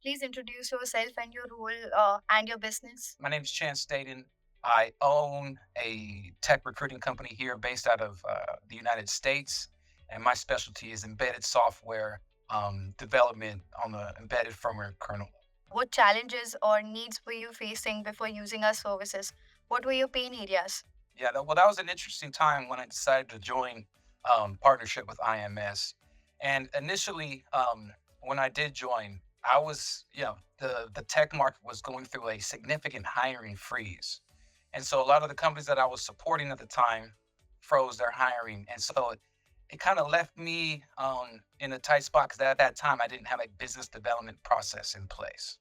please introduce yourself and your role and your business. My name is Chantz Staden. I own a tech recruiting company here based out of the United States, and my specialty is embedded software development on the embedded firmware kernel. What challenges or needs were you facing before using our services? What were your pain areas? Yeah, that was an interesting time when I decided to join partnership with IMS. And initially, when I did join, I was, the tech market was going through a significant hiring freeze. And so a lot of the companies that I was supporting at the time froze their hiring. And so it kind of left me in a tight spot because at that time I didn't have a business development process in place.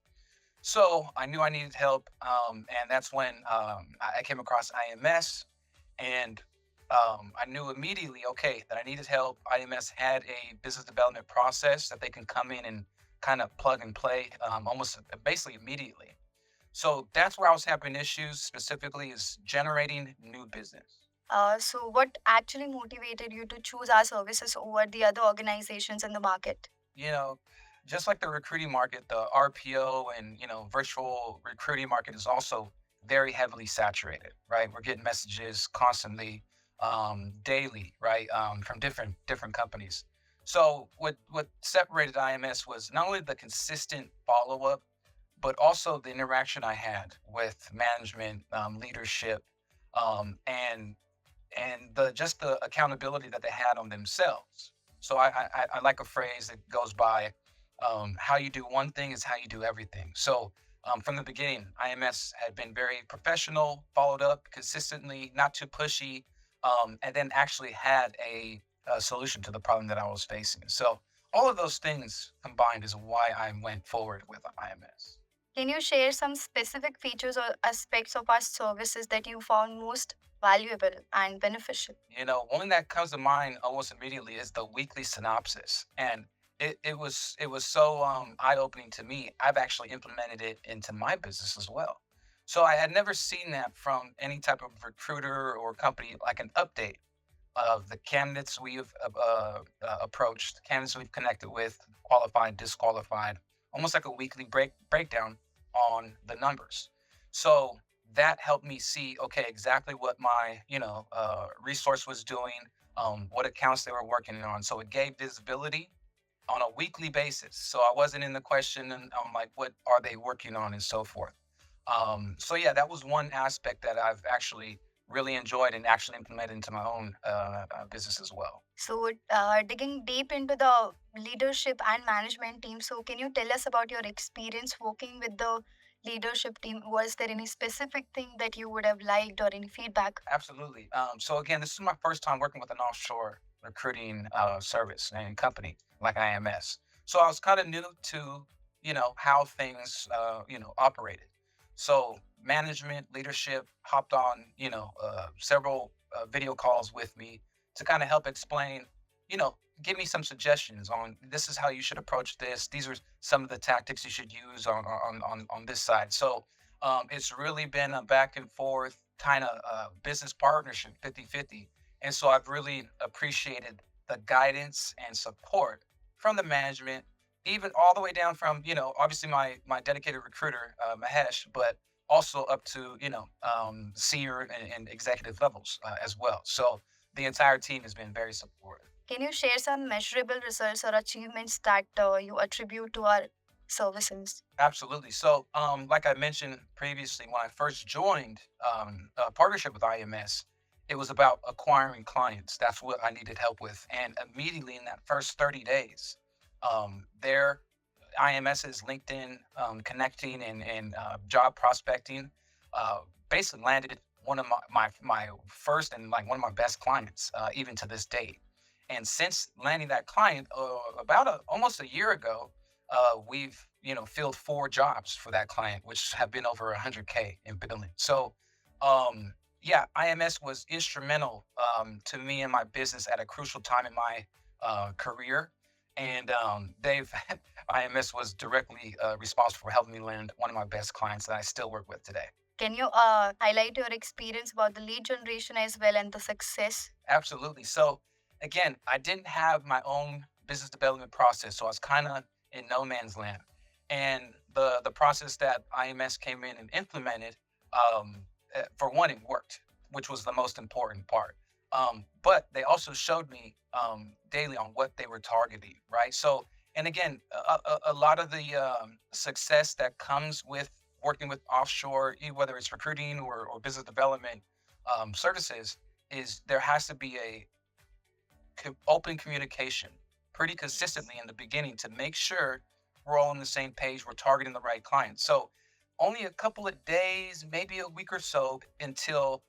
So I knew I needed help, and that's when I came across IMS, and I knew immediately, okay, that I needed help. IMS had a business development process that they can come in and kind of plug and play almost basically immediately. So that's where I was having issues specifically is generating new business. So, what actually motivated you to choose our services over the other organizations in the market? You know, just like the recruiting market, the RPO and, virtual recruiting market is also very heavily saturated, right? We're getting messages constantly, daily, right? From different companies. So what separated IMS was not only the consistent follow up, but also the interaction I had with management, leadership, and the just the accountability that they had on themselves. So I like a phrase that goes by, how you do one thing is how you do everything. So from the beginning, IMS had been very professional, followed up consistently, not too pushy, and then actually had a solution to the problem that I was facing. So all of those things combined is why I went forward with IMS. Can you share some specific features or aspects of our services that you found most valuable and beneficial? One that comes to mind almost immediately is the weekly synopsis. And it was so eye-opening to me. I've actually implemented it into my business as well. So I had never seen that from any type of recruiter or company, like an update of the candidates we've approached, candidates we've connected with, qualified, disqualified, almost like a weekly breakdown on the numbers. So that helped me see, okay, exactly what my resource was doing, what accounts they were working on. So it gave visibility on a weekly basis. So I wasn't in the question and I'm like, what are they working on and so forth. So yeah, that was one aspect that I've actually really enjoyed and actually implemented into my own business as well. So, digging deep into the leadership and management team, so can you tell us about your experience working with the leadership team? Was there any specific thing that you would have liked or any feedback? Absolutely. So again, this is my first time working with an offshore recruiting service and company like IMS. So I was kind of new to, how things, operated. So management, leadership hopped on, several video calls with me to kind of help explain, give me some suggestions on this is how you should approach this. These are some of the tactics you should use on this side. So it's really been a back and forth kind of business partnership, 50-50. And so I've really appreciated the guidance and support from the management, even all the way down from, obviously my dedicated recruiter, Mahesh, but also up to, senior and executive levels as well. So the entire team has been very supportive. Can you share some measurable results or achievements that you attribute to our services? Absolutely. So, like I mentioned previously, when I first joined a partnership with IMS, it was about acquiring clients. That's what I needed help with. And immediately in that first 30 days, their IMS's LinkedIn connecting and job prospecting basically landed one of my first and like one of my best clients, even to this date. And since landing that client about almost a year ago, we've filled 4 jobs for that client, which have been over 100K in billing. So yeah, IMS was instrumental to me and my business at a crucial time in my career. And they've IMS was directly responsible for helping me land one of my best clients that I still work with today. Can you highlight your experience about the lead generation as well and the success? Absolutely. So again, I didn't have my own business development process, so I was kind of in no man's land. And the process that IMS came in and implemented, for one, it worked, which was the most important part. But they also showed me daily on what they were targeting, right? So, and again, a lot of the success that comes with working with offshore, whether it's recruiting or business development services, is there has to be a open communication pretty consistently in the beginning to make sure we're all on the same page, we're targeting the right clients. So only a couple of days, maybe a week or so until,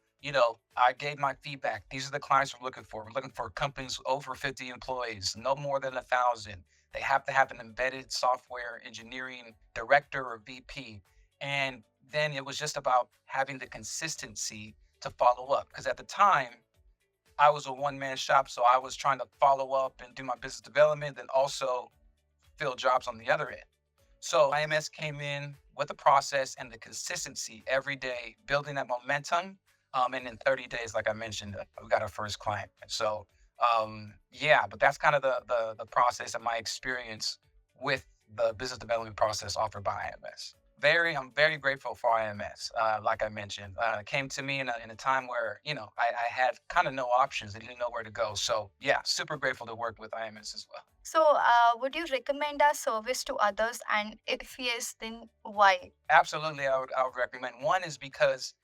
I gave my feedback. These are the clients we're looking for. We're looking for companies with over 50 employees, no more than 1,000. They have to have an embedded software engineering director or VP. And then it was just about having the consistency to follow up. Because at the time, I was a one man shop. So I was trying to follow up and do my business development and also fill jobs on the other end. So IMS came in with the process and the consistency every day, building that momentum. And in 30 days, like I mentioned, we got our first client. So yeah, but that's kind of the process and my experience with the business development process offered by IMS. I'm very grateful for IMS. Like I mentioned, it came to me in a time where I had kind of no options. I didn't know where to go. So yeah, super grateful to work with IMS as well. So, would you recommend our service to others? And if yes, then why? Absolutely, I would recommend. One is because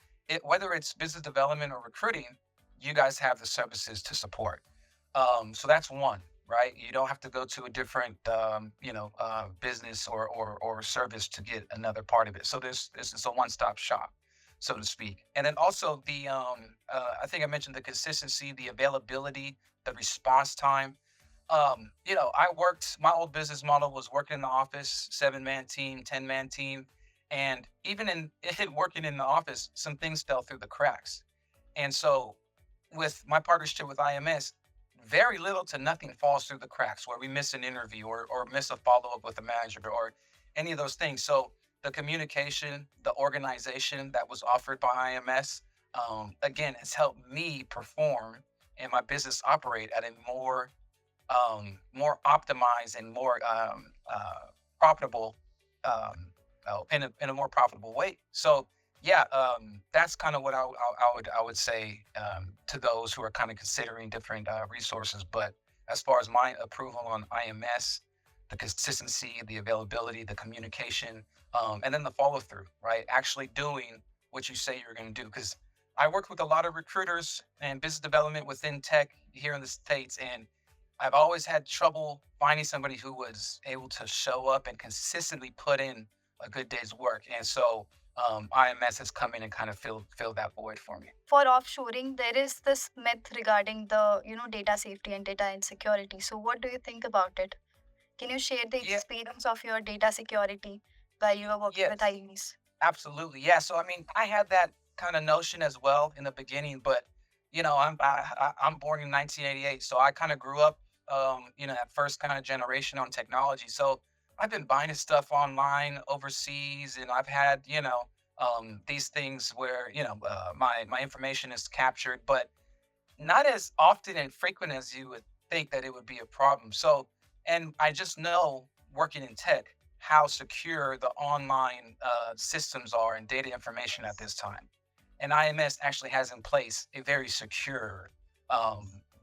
whether it's business development or recruiting, you guys have the services to support. So that's one, right? You don't have to go to a different, business or service to get another part of it. So this is a one-stop shop, so to speak. And then also I think I mentioned the consistency, the availability, the response time. My old business model was working in the office, 7-man team, 10-man team. And even in it working in the office, some things fell through the cracks. And so with my partnership with IMS, very little to nothing falls through the cracks where we miss an interview or miss a follow-up with the manager or any of those things. So the communication, the organization that was offered by IMS, again, has helped me perform and my business operate at a more optimized and more profitable, in a more profitable way. So yeah, that's kind of what I would say to those who are kind of considering different resources. But as far as my approval on IMS, the consistency, the availability, the communication, and then the follow through, right? Actually doing what you say you're going to do. Because I worked with a lot of recruiters and business development within tech here in the States, and I've always had trouble finding somebody who was able to show up and consistently put in a good day's work. And so IMS has come in and kind of filled that void for me. For offshoring, there is this myth regarding the, data safety and data insecurity. So, what do you think about it? Can you share the Yeah, experience of your data security while you were working with yes, IMS? absolutely. Yeah. So I mean, I had that kind of notion as well in the beginning, but I'm born in 1988, so I kind of grew up, that first kind of generation on technology. So I've been buying this stuff online overseas, and I've had these things where my information is captured, but not as often and frequent as you would think that it would be a problem. So, and I just know working in tech how secure the online systems are and data information at this time. And IMS actually has in place a very secure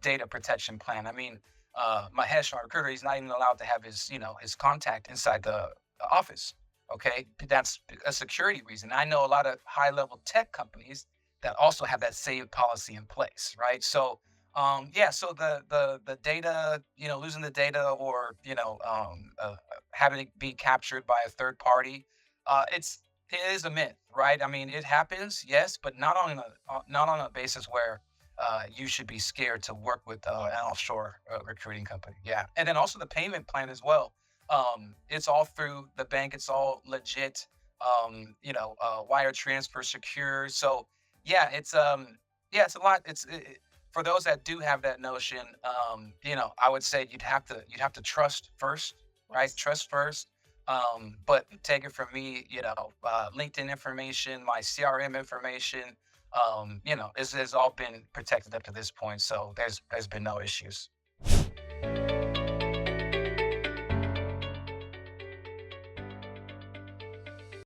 data protection plan. I mean, my headshot recruiter, he's not even allowed to have his contact inside the office. Okay, that's a security reason. I know a lot of high level tech companies that also have that same policy in place, right? So, yeah, so the data, losing the data or having it be captured by a third party, it is a myth, right? I mean, it happens, yes, but not on a basis where you should be scared to work with an offshore recruiting company. Yeah, and then also the payment plan as well. It's all through the bank. It's all legit. Wire transfer secure. So yeah, it's a lot. For those that do have that notion, I would say you'd have to trust first, right? Yes. Trust first. But take it from me, LinkedIn information, my CRM information, has all been protected up to this point. So there's been no issues.